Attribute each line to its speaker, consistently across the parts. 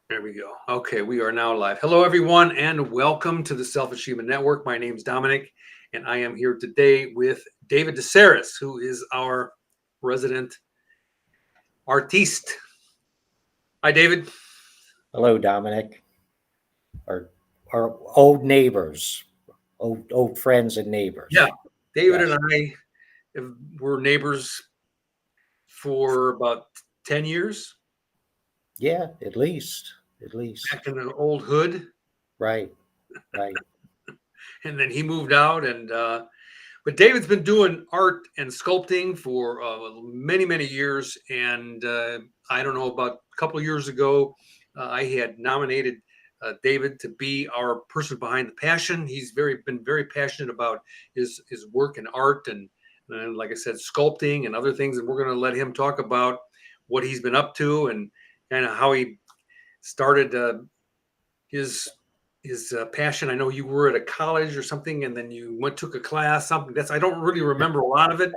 Speaker 1: There we go. Okay, we are now live. Hello, everyone, and welcome to the Self Achievement Network. My name is Domenic, and I am here today with David DeCesaris, who is our resident artiste. Hi, David.
Speaker 2: Hello, Dominic. Our our old neighbors, old friends and
Speaker 1: Yeah,
Speaker 2: neighbors.
Speaker 1: David and
Speaker 2: Yes.
Speaker 1: I were neighbors for about 10 years
Speaker 2: Yeah, at least.
Speaker 1: back in the old hood,
Speaker 2: Right, right.
Speaker 1: and then he moved out. But David's been doing art and sculpting for many, many years. And I don't know, about a couple of years ago, I had nominated David to be our person behind the passion. He's been very passionate about his work in art and, like I said, sculpting and other things. And we're going to let him talk about what he's been up to and kind of how he started his passion. I know you were at a college or something, and then you took a class, something that's I don't really remember a lot of it,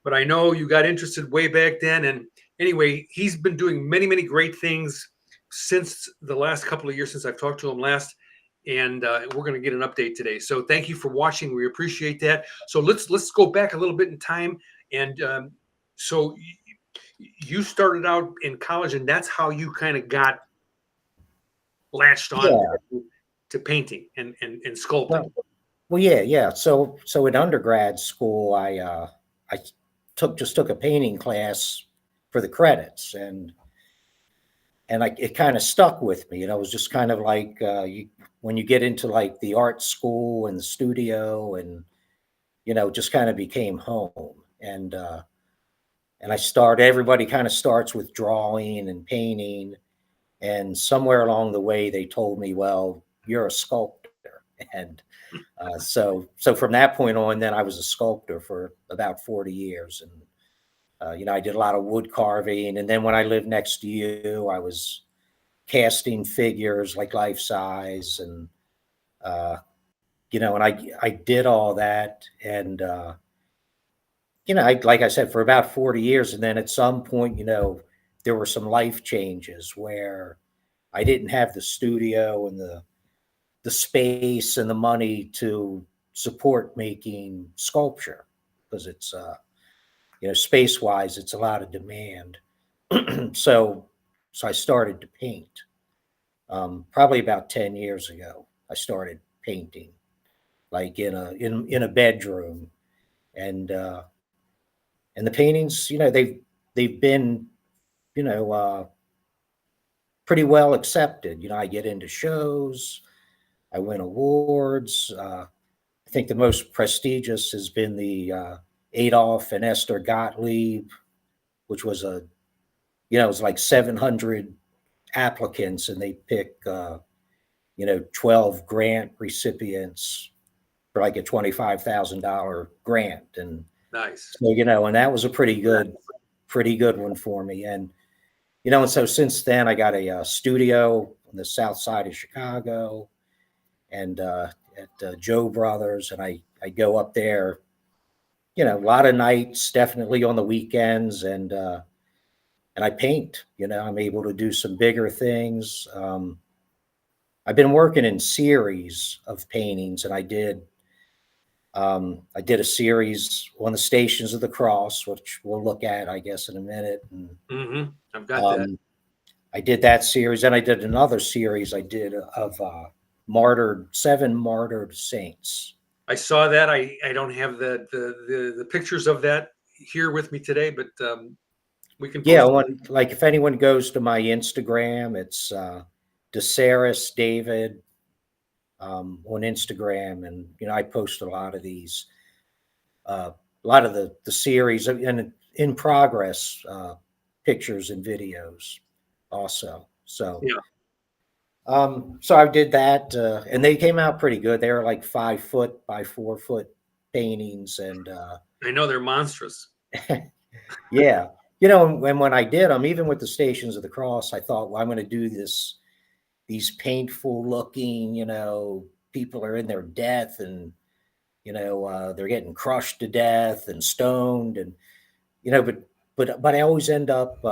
Speaker 1: but I know you got interested way back then. And anyway, he's been doing many, many great things since the last couple of years since I've talked to him last. And we're going to get an update today. So thank you for watching. We appreciate that. So let's go back a little bit in time. And so you started out in college, and that's how you kind of got latched on
Speaker 2: Yeah.
Speaker 1: to painting and sculpting.
Speaker 2: Well, yeah. So in undergrad school, I took a painting class for the credits, and it kind of stuck with me. It was just kind of like when you get into like the art school and the studio, and it just kind of became home. And everybody kind of starts with drawing and painting. And somewhere along the way, they told me, well, you're a sculptor. And so from that point on, then I was a sculptor for about 40 years. And, I did a lot of wood carving. And then when I lived next to you, I was casting figures like life size. Uh, and I did all that. And, like I said, for about 40 years. And then at some point, there were some life changes where I didn't have the studio and the space and the money to support making sculpture because it's, space wise, it's a lot of demand. so, so I started to paint. Probably about 10 years ago, I started painting like in a bedroom. And and the paintings, they've been, you know, uh, pretty well accepted. I get into shows, I win awards. I think the most prestigious has been the Adolf and Esther Gottlieb, which was it was like 700 applicants, and they pick, 12 grant recipients for like a $25,000 grant, and
Speaker 1: Nice.
Speaker 2: so and that was a pretty good one for me. And so since then, I got a studio on the south side of Chicago, and at Joe Brothers, and I go up there, a lot of nights, definitely on the weekends, and I paint. I'm able to do some bigger things. I've been working in series of paintings, and I did a series on the Stations of the Cross, which we'll look at, I guess, in a minute. And
Speaker 1: I've got that.
Speaker 2: um, I did that series, and I did another series I did of seven martyred saints.
Speaker 1: I saw that. I don't have the pictures of that here with me today, but we can
Speaker 2: Yeah,
Speaker 1: post.
Speaker 2: like if anyone goes to my Instagram, it's DeCesaris David on Instagram, and I post a lot of these, a lot of the series and in progress pictures and videos also.
Speaker 1: Yeah,
Speaker 2: So I did that, and they came out pretty good. They were like 5 foot by 4 foot paintings, and
Speaker 1: I know they're monstrous.
Speaker 2: yeah, and when I did them, even with the Stations of the Cross, I thought, well, I'm going to do these painful looking, people are in their death, and they're getting crushed to death and stoned, and but I always end up,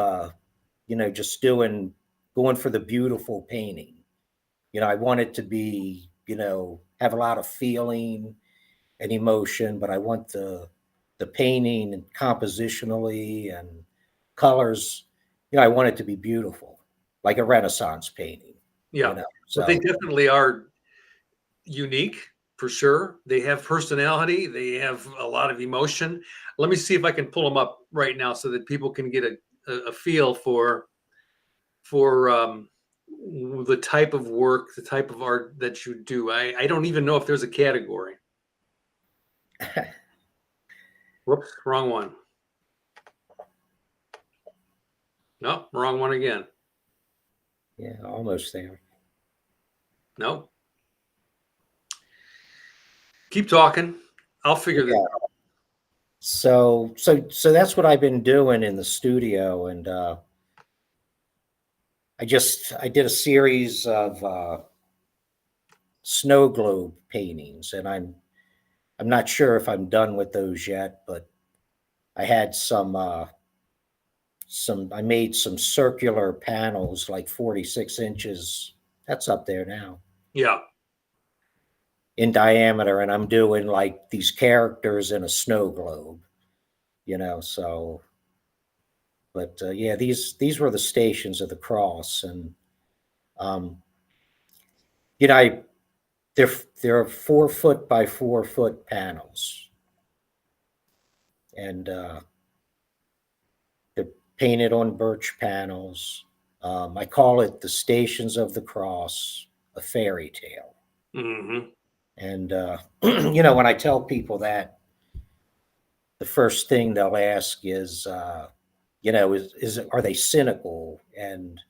Speaker 2: just doing going for the beautiful painting. I want it to be, have a lot of feeling and emotion, but I want the painting and compositionally and colors, I want it to be beautiful, like a Renaissance painting,
Speaker 1: Yeah. But they
Speaker 2: So
Speaker 1: definitely are unique for sure. They have personality. They have a lot of emotion. Let me see if I can pull them up right now so that people can get a feel for the type of work, the type of art that you do. I don't even know if there's a category. Whoops, wrong one. No, wrong one again.
Speaker 2: yeah, almost there.
Speaker 1: No. Keep talking. I'll figure this out.
Speaker 2: So that's what I've been doing in the studio, and I did a series of snow globe paintings, and I'm not sure if I'm done with those yet, but I had I made some circular panels like 46 inches. That's up there now
Speaker 1: Yeah.
Speaker 2: in diameter, and I'm doing like these characters in a snow globe, so. But yeah, these were the Stations of the Cross, and um, you know, I they're 4 foot by 4 foot panels, and they're painted on birch panels. I call it the Stations of the Cross, a fairy tale.
Speaker 1: Mm-hmm.
Speaker 2: And when I tell people that, the first thing they'll ask is, are they cynical? And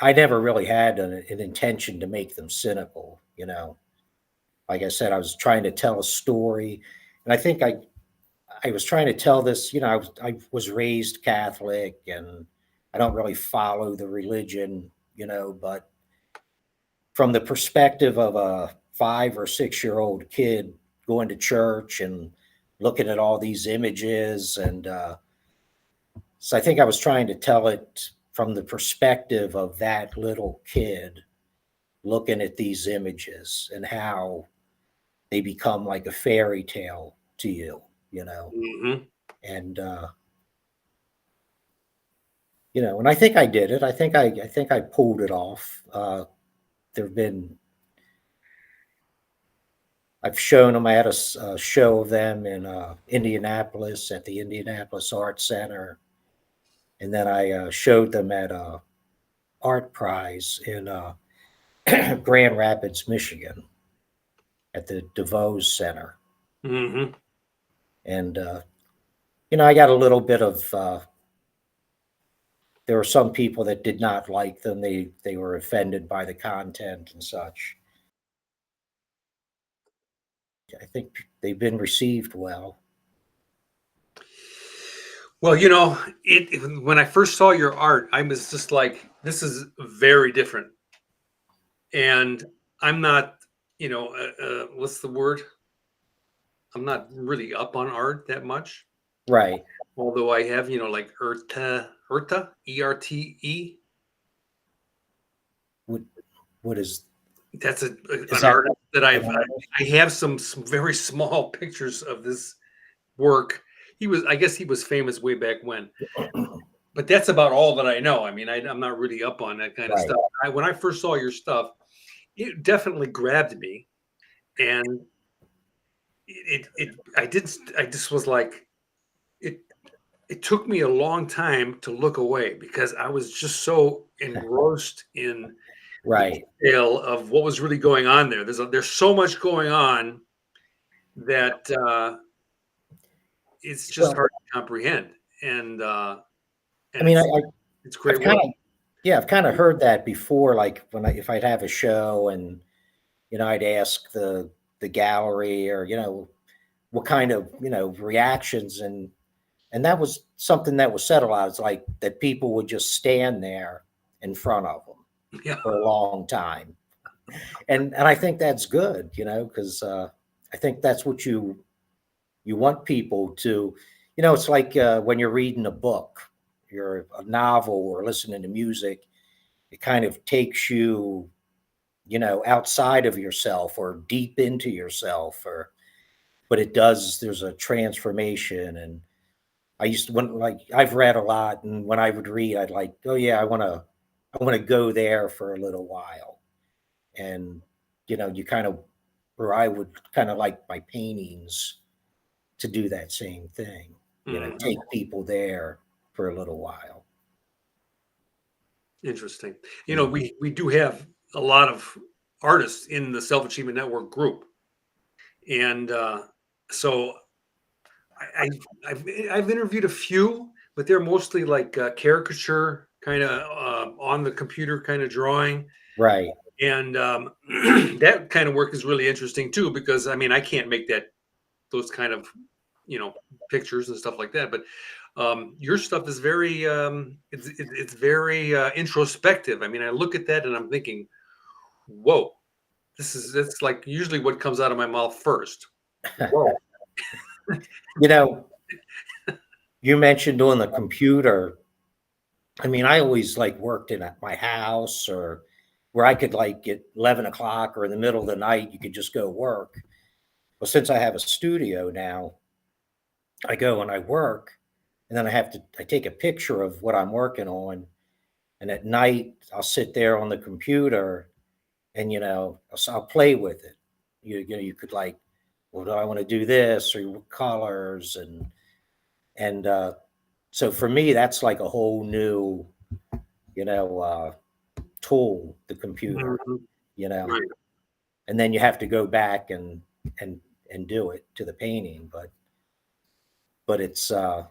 Speaker 2: I never really had an intention to make them cynical. Like I said, I was trying to tell a story, and I think I was trying to tell this. I was raised Catholic, and I don't really follow the religion, but from the perspective of a 5 or 6 year old kid going to church and looking at all these images, and so I think I was trying to tell it from the perspective of that little kid looking at these images and how they become like a fairy tale to you.
Speaker 1: Mm-hmm.
Speaker 2: And and I think I did it. I think I pulled it off. There've been I've shown them. I had a show of them in Indianapolis at the Indianapolis Art Center, and then I showed them at Art Prize in Grand Rapids, Michigan, at the DeVos Center.
Speaker 1: Mm-hmm.
Speaker 2: And I got a little bit of. There were some people that did not like them. They were offended by the content and such. I think they've been received well.
Speaker 1: Well, when I first saw your art, I was just like, this is very different. And I'm not, what's the word? I'm not really up on art that much.
Speaker 2: Right.
Speaker 1: Although I have, like Erta, E-R-T-E.
Speaker 2: What is
Speaker 1: That's an
Speaker 2: that?
Speaker 1: artist that I have some very small pictures of this work. I guess he was famous way back when. But that's about all that I know. I mean, I'm not really up on that kind of
Speaker 2: Right.
Speaker 1: stuff. When I first saw your stuff, it definitely grabbed me, and I just was like, it took me a long time to look away because I was just so engrossed in
Speaker 2: Right.
Speaker 1: the detail of what was really going on there. There's so much going on that it's just hard to comprehend, and
Speaker 2: I mean,
Speaker 1: it's great
Speaker 2: I've kind
Speaker 1: work.
Speaker 2: of I've kind of heard that before. Like if I'd have a show and I'd ask the gallery or what kind of reactions, and that was something that was said a lot. It's like that people would just stand there in front of them
Speaker 1: Yeah.
Speaker 2: for a long time, and I think that's good, because I think that's what you want people to, it's like when you're reading a book, a novel or listening to music, it kind of takes you, outside of yourself or deep into yourself, but it does, there's a transformation. And I used to, I've read a lot, and when I would read, I'd like, oh yeah, I want to go there for a little while. And, you kind of, or I would kind of like my paintings to do that same thing, take people there for a little while.
Speaker 1: Interesting. We do have a lot of artists in the Self Achievement Network group, and so I've interviewed a few, but they're mostly like caricature kind of on the computer kind of drawing,
Speaker 2: Right.
Speaker 1: and that kind of work is really interesting too, because I mean I can't make those kind of pictures and stuff like that, but your stuff is very it's very introspective. I mean, I look at that and I'm thinking, whoa, that's like usually what comes out of my mouth first. Whoa.
Speaker 2: You know, you mentioned on the computer. I mean, I always like worked in at my house, or where I could like at 11 o'clock or in the middle of the night, you could just go work. Well, since I have a studio now, I go and I work, and then I take a picture of what I'm working on. And at night, I'll sit there on the computer and, I'll play with it. You could like, well, do I want to do this, or what colors? And so for me, that's like a whole new, tool, the computer,
Speaker 1: Mhm.
Speaker 2: you know,
Speaker 1: Right.
Speaker 2: and then you have to go back and do it to the painting. But it's, I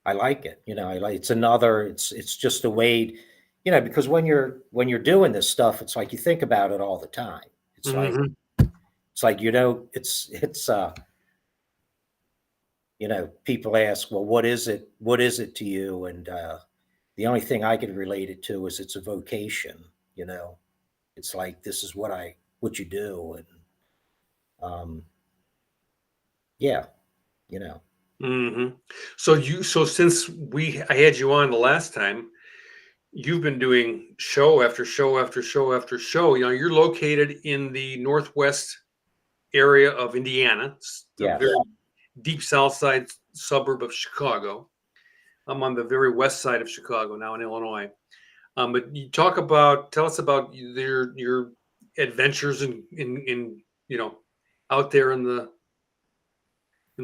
Speaker 2: like it, it's just a way, because when you're doing this stuff, it's like you think about it all the time. It's like,
Speaker 1: Mhm.
Speaker 2: people ask, well, what is it? What is it to you? And the only thing I could relate it to is it's a vocation, it's like, this is what you do. And yeah, you know,
Speaker 1: Mhm. So since I had you on the last time, you've been doing show after show after show after show. You're located in the northwest area of Indiana. It's the
Speaker 2: yes.
Speaker 1: very deep south side suburb of Chicago. I'm on the very west side of Chicago now in Illinois. But tell us about your adventures in out there in the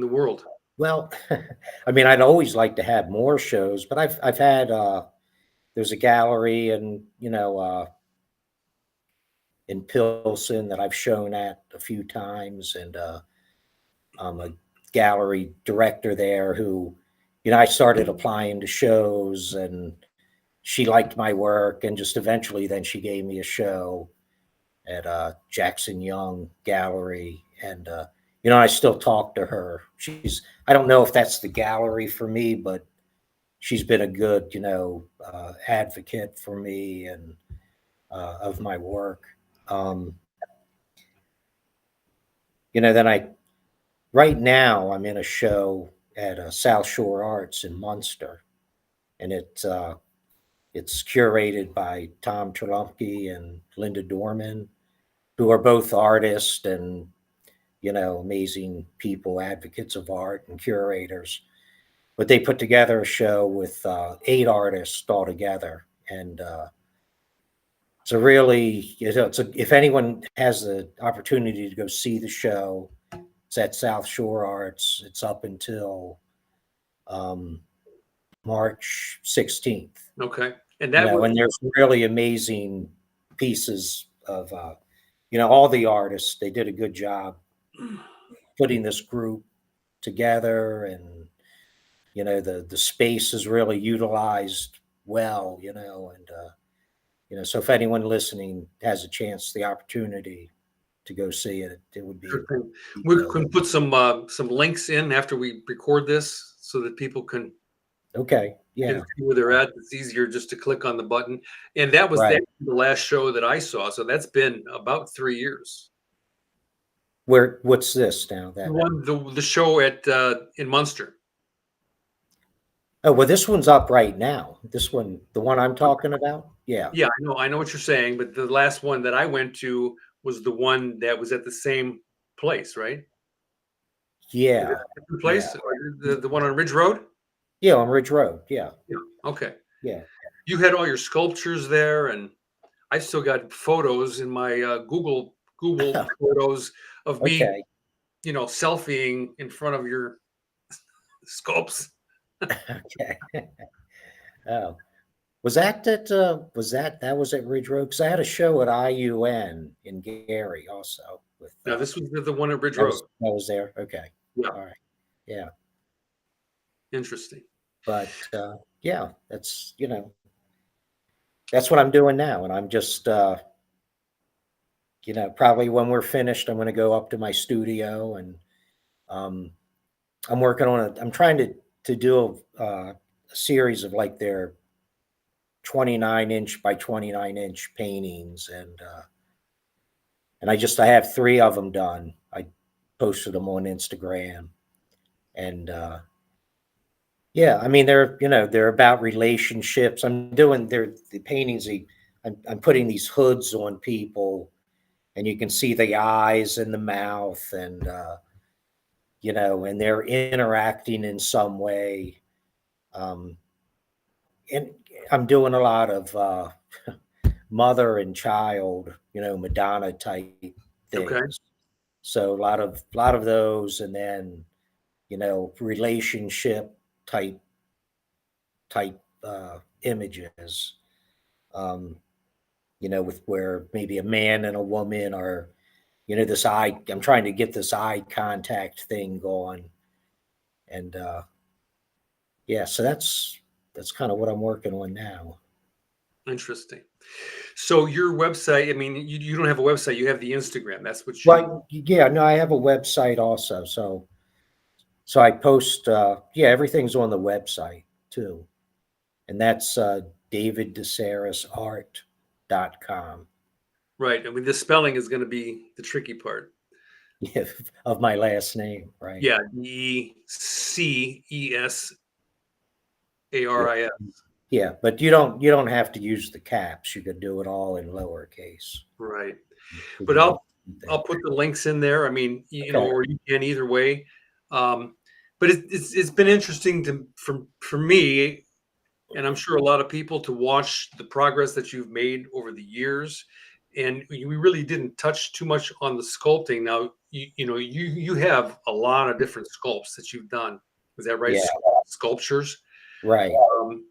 Speaker 1: world.
Speaker 2: Well, I mean, I'd always like to have more shows, but I've had, there's a gallery and, in Pilsen that I've shown at a few times. And I'm a gallery director there who, I started applying to shows, and she liked my work, and just eventually then she gave me a show at Jackson Young Gallery. And, I still talk to her. I don't know if that's the gallery for me, but she's been a good, advocate for me and of my work. Um, then right now I'm in a show at South Shore Arts in Munster, and it's curated by Tom Trelumke and Linda Dorman, who are both artists and, amazing people, advocates of art and curators. But they put together a show with 8 artists all together. And so really, if anyone has the opportunity to go see the show, it's at South Shore Arts. It's up until um, March 16th.
Speaker 1: Okay, and that was
Speaker 2: And there's really amazing pieces of, all the artists. They did a good job putting this group together, and the space is really utilized well, and so if anyone listening has a chance, the opportunity to go see it, it would be
Speaker 1: sure thing. We can put some links in after we record this so that people can
Speaker 2: okay. Yeah,
Speaker 1: see where they're at. It's easier just to click on the button. And that was
Speaker 2: right.
Speaker 1: the last show that I saw. So that's been about 3 years.
Speaker 2: What's this now?
Speaker 1: The
Speaker 2: That
Speaker 1: one the show at in Munster.
Speaker 2: Oh, well, this one's up right now. This one, the one I'm talking about. Yeah.
Speaker 1: Yeah, I know what you're saying, but the last one that I went to was the one that was at the same place, right? Was it
Speaker 2: Yeah.
Speaker 1: a different
Speaker 2: Yeah.
Speaker 1: place? Or the one on Ridge Road?
Speaker 2: Yeah. On Ridge Road. Yeah.
Speaker 1: Yeah. Okay.
Speaker 2: Yeah.
Speaker 1: You had all your sculptures there, and I still got photos in my Google photos of me,
Speaker 2: Okay.
Speaker 1: selfieing in front of your sculpts.
Speaker 2: Okay. Oh, that was at Ridge Road? Because I had a show at IUN in Gary also with
Speaker 1: No, this was the one at Ridge
Speaker 2: that was
Speaker 1: Road.
Speaker 2: there. Okay.
Speaker 1: Yeah,
Speaker 2: All right. Yeah.
Speaker 1: interesting.
Speaker 2: But yeah, that's what I'm doing now. And I'm just probably when we're finished, I'm going to go up to my studio and um, I'm trying to do a series of like their 29-inch by 29-inch paintings, and I have three of them done. I posted them on Instagram, and yeah, I mean they're about relationships. I'm doing the paintings. I'm putting these hoods on people, and you can see the eyes and the mouth, and and they're interacting in some way. Um, and I'm doing a lot of mother and child, Madonna type
Speaker 1: Okay,
Speaker 2: things. So a lot of those, and then relationship type images. Um, with where maybe a man and a woman are, this eye. I'm trying to get this eye contact thing going, and yeah, so that's kind of what I'm working on now.
Speaker 1: interesting. So your website, I mean, you don't have a website, you have the Instagram. That's what you.
Speaker 2: Well, yeah, no, I have a website also, so I post. Yeah, everything's on the website too, and that's daviddecesarisart.com.
Speaker 1: Right. I mean, the spelling is going to be the tricky part.
Speaker 2: Yeah, of my last name, right?
Speaker 1: Yeah,
Speaker 2: Yeah,
Speaker 1: DeCesaris.
Speaker 2: yeah, but you don't have to use the caps. You could do it all in lowercase.
Speaker 1: Right.
Speaker 2: If
Speaker 1: But
Speaker 2: you want
Speaker 1: I'll
Speaker 2: that.
Speaker 1: put the links in there. I mean,
Speaker 2: Okay.
Speaker 1: or you can either way. Um, but it's been interesting for me, and I'm sure a lot of people, to watch the progress that you've made over the years. And we really didn't touch too much on the sculpting. Now, you have a lot of different sculpts that you've done. Is that right?
Speaker 2: Yeah.
Speaker 1: Sculptures
Speaker 2: Right.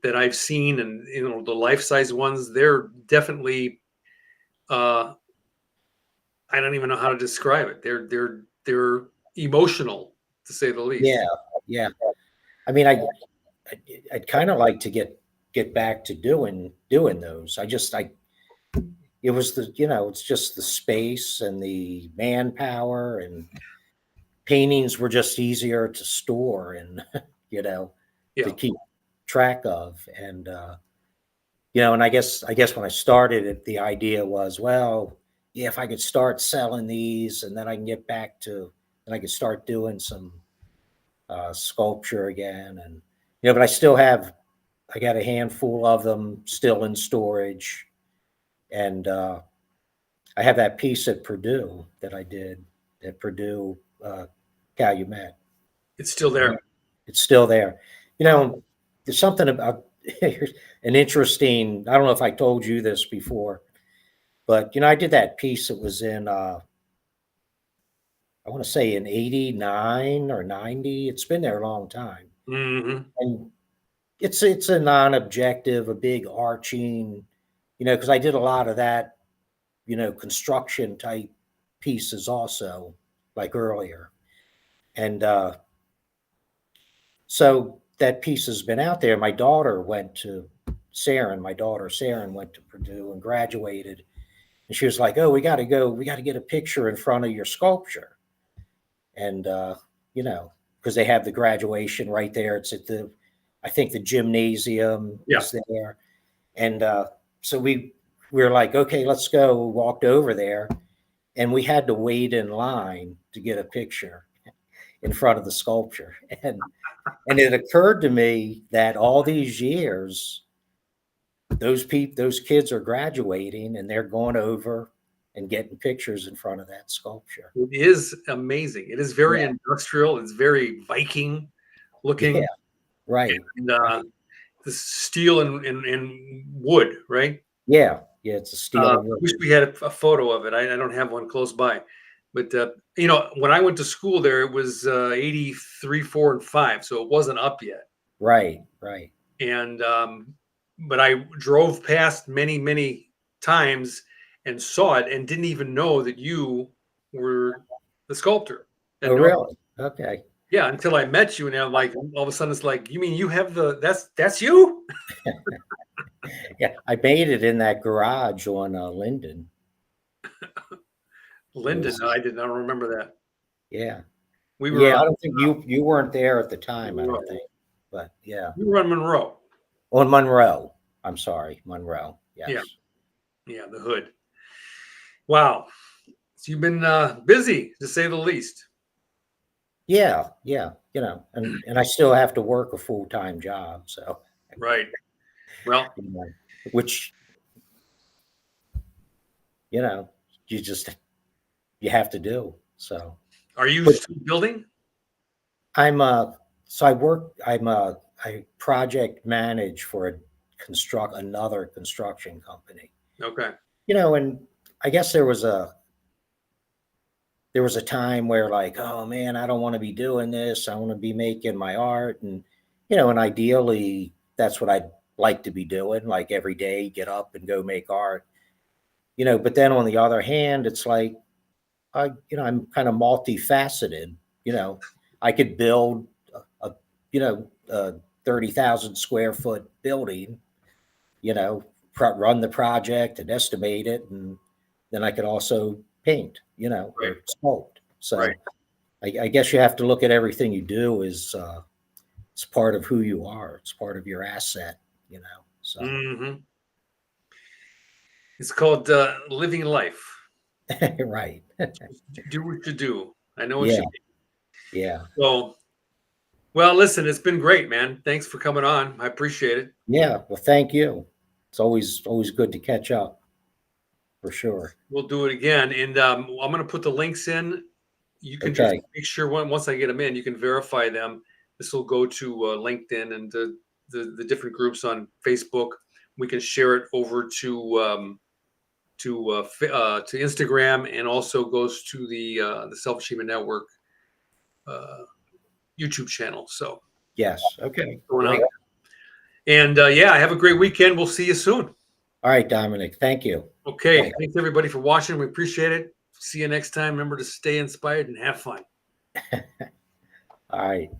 Speaker 1: that I've seen, and the life size ones. They're definitely. Uh, I don't even know how to describe it. They're emotional, to say the least.
Speaker 2: Yeah. Yeah. I mean, I'd kind of like to get back to doing those. It was it's just the space and the manpower, and paintings were just easier to store and you know to
Speaker 1: Yeah,
Speaker 2: keep track of, and and I guess when I started it, the idea was, well, yeah, if I could start selling these, and then I can get back to, and I could start doing some sculpture again, and but I got a handful of them still in storage, and I have that piece at Purdue that I did at Purdue Calumet.
Speaker 1: it's still there.
Speaker 2: It's still there. You
Speaker 1: Wow.
Speaker 2: know, there's something about an interesting. I don't know if I told you this before, but I did that piece. It was in I want to say in '89 or '90. It's been there a long time,
Speaker 1: Hmm.
Speaker 2: and it's a non-objective, a big arching, because I did a lot of that, construction type pieces also, like earlier, and so that piece has been out there. My daughter went to Sarin. My daughter Sarin went to Purdue and graduated, and she was like, "Oh, we got to go. We got to get a picture in front of your sculpture." And you know, because they have the graduation right there. It's at I think the gymnasium
Speaker 1: Yeah.
Speaker 2: is there, and so we were like, "Okay, let's go." Walked over there, and we had to wait in line to get a picture. in front of the sculpture. And it occurred to me that all these years, those kids are graduating and they're going over and getting pictures in front of that sculpture.
Speaker 1: It is amazing. It is very
Speaker 2: Yeah.
Speaker 1: industrial. It's very Viking looking.
Speaker 2: Yeah, right.
Speaker 1: And
Speaker 2: Right.
Speaker 1: the steel and wood, right?
Speaker 2: Yeah, yeah, it's a steel
Speaker 1: I
Speaker 2: wood.
Speaker 1: wish we had a photo of it. I don't have one close by. But, when I went to school there, it was 83, 4, and 5. So it wasn't up yet.
Speaker 2: Right, right.
Speaker 1: And, but I drove past many, many times and saw it and didn't even know that you were the sculptor.
Speaker 2: Oh, really? Okay.
Speaker 1: Yeah, until I met you, and I'm like, all of a sudden, it's like, you mean you have that's you?
Speaker 2: Yeah, I made it in that garage on Linden.
Speaker 1: Linden,
Speaker 2: was-
Speaker 1: I did not remember that.
Speaker 2: Yeah.
Speaker 1: We were
Speaker 2: Yeah, I
Speaker 1: on,
Speaker 2: don't think you weren't there at the time, I
Speaker 1: Monroe.
Speaker 2: don't think. But yeah.
Speaker 1: We were on Monroe.
Speaker 2: On Monroe. I'm sorry, Monroe. Yes.
Speaker 1: Yeah. Yeah, the hood. Wow. So you've been busy, to say the least.
Speaker 2: Yeah, yeah, and I still have to work a full-time job, so
Speaker 1: Right. Well,
Speaker 2: you know, which you you have to do. So
Speaker 1: are you
Speaker 2: But-
Speaker 1: still building?
Speaker 2: I'm I project manage for another construction company.
Speaker 1: Okay.
Speaker 2: And I guess there was a time where like, oh man, I don't want to be doing this. I want to be making my art, and and ideally that's what I'd like to be doing, like every day, get up and go make art. But then on the other hand, it's like I'm kind of multifaceted. I could build a 30,000 square foot building, run the project and estimate it, and then I could also paint, or
Speaker 1: Right.
Speaker 2: sculpt. So
Speaker 1: Right.
Speaker 2: I guess you have to look at everything you do as it's part of who you are. It's part of your asset, So
Speaker 1: Hmm. It's called living life.
Speaker 2: right.
Speaker 1: Do what you do. I know what
Speaker 2: Yeah.
Speaker 1: you mean.
Speaker 2: Yeah.
Speaker 1: So, well, listen, it's been great, man. Thanks for coming on. I appreciate it.
Speaker 2: Yeah. Well, thank you. It's always good to catch up, for sure.
Speaker 1: We'll do it again. And I'm going to put the links in. You can just
Speaker 2: Okay.
Speaker 1: make sure once I get them in, you can verify them. This will go to LinkedIn and the different groups on Facebook. We can share it over to Instagram, and also goes to the Self Achievement Network YouTube channel. So
Speaker 2: Yes. Okay.
Speaker 1: going
Speaker 2: Great.
Speaker 1: out. And have a great weekend. We'll see you soon.
Speaker 2: All right, Dominic. Thank you.
Speaker 1: Okay.
Speaker 2: Bye.
Speaker 1: Thanks everybody for watching. We appreciate it. See you next time. Remember to stay inspired and have fun.
Speaker 2: All right.